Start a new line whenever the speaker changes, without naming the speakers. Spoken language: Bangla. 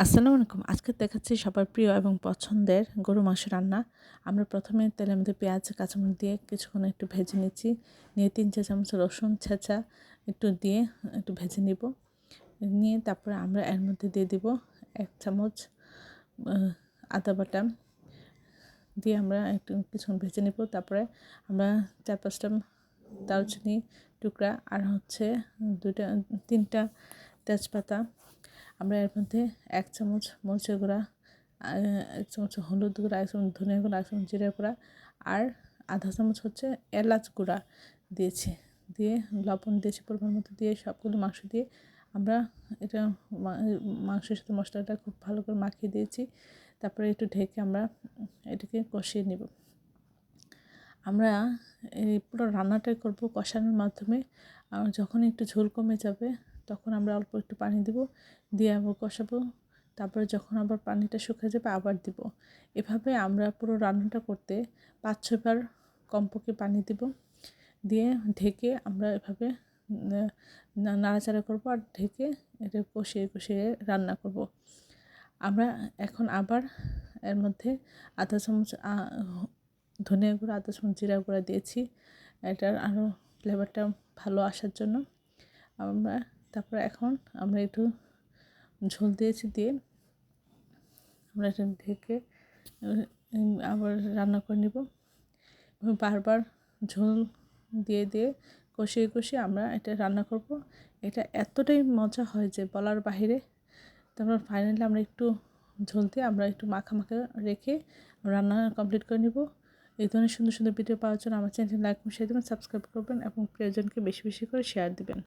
আসসালামু আলাইকুম। আজকে দেখাচ্ছি সবার প্রিয় এবং পছন্দের গরু মাংস রান্না। আমরা প্রথমে তেলের মধ্যে পেঁয়াজ, কাঁচামরিচ দিয়ে কিছুক্ষণ একটু ভেজে নিচ্ছি। নিয়ে 3-4 চামচ রসুন ছেঁচা একটু দিয়ে একটু ভেজে নিব। নিয়ে তারপরে আমরা এর মধ্যে দিয়ে দিব 1 চামচ আদা বাটা দিয়ে আমরা একটু কিছুক্ষণ ভেজে নিব। তারপরে আমরা 4-5টা দারুচিনি টুকরা আর হচ্ছে 3টা তেজপাতা আমরা এর মধ্যে 1 চামচ মরিচের গুঁড়া, 1 চামচ হলুদ গুঁড়া, 1 চামচ ধনিয়া গুঁড়া, 1 চামচ জিরা গুঁড়া আর আধা চামচ হচ্ছে এলাচ গুঁড়া দিয়েছি। দিয়ে লবণ দিয়েছি পরিমাণ মতো, দিয়ে সবগুলো মাংস দিয়ে আমরা এটা মাংসের সাথে মশলাটা খুব ভালো করে মাখিয়ে দিয়েছি। তারপরে একটু ঢেকে আমরা এটাকে কষিয়ে নেব। আমরা এই পুরো রান্নাটাই করব কষানোর মাধ্যমে। আর যখন একটু ঝোল কমে যাবে তখন আমরা অল্প একটু পানি দেব, দিয়ে আবার কষাবো। তারপরে যখন আবার পানিটা শুকিয়ে যাবে আবার দিব। এভাবে আমরা পুরো রান্নাটা করতে 5-6 বার কমপক্ষে পানি দেব। দিয়ে ঢেকে আমরা এভাবে নাড়াচাড়া করব আর ঢেকে এটা কষিয়ে কষিয়ে রান্না করব। আমরা এখন আবার এর মধ্যে আধা চামচ ধনিয়া গুঁড়া, আধা চামচ জিরা গুঁড়া দিয়েছি এটার আরও ফ্লেভারটা ভালো আসার জন্য। আমরা তারপরে এখন আমরা একটু ঝোল দিয়েছি, দিয়ে আমরা এটা ঢেকে আবার রান্না করে নেব। বারবার ঝোল দিয়ে দিয়ে কষিয়ে কষিয়ে আমরা এটা রান্না করব। এটা এতটাই মজা হয় যে বলার বাহিরে। তারপর ফাইনালি আমরা একটু ঝোল দিয়ে আমরা একটু মাখা মাখা রেখে রান্না কমপ্লিট করে নেব। এই ধরনের সুন্দর সুন্দর ভিডিও পাওয়ার জন্য আমার চ্যানেলটি লাইক শেয়ার দেবেন, সাবস্ক্রাইব করবেন এবং প্রিয়জনকে বেশি বেশি করে শেয়ার দিবেন।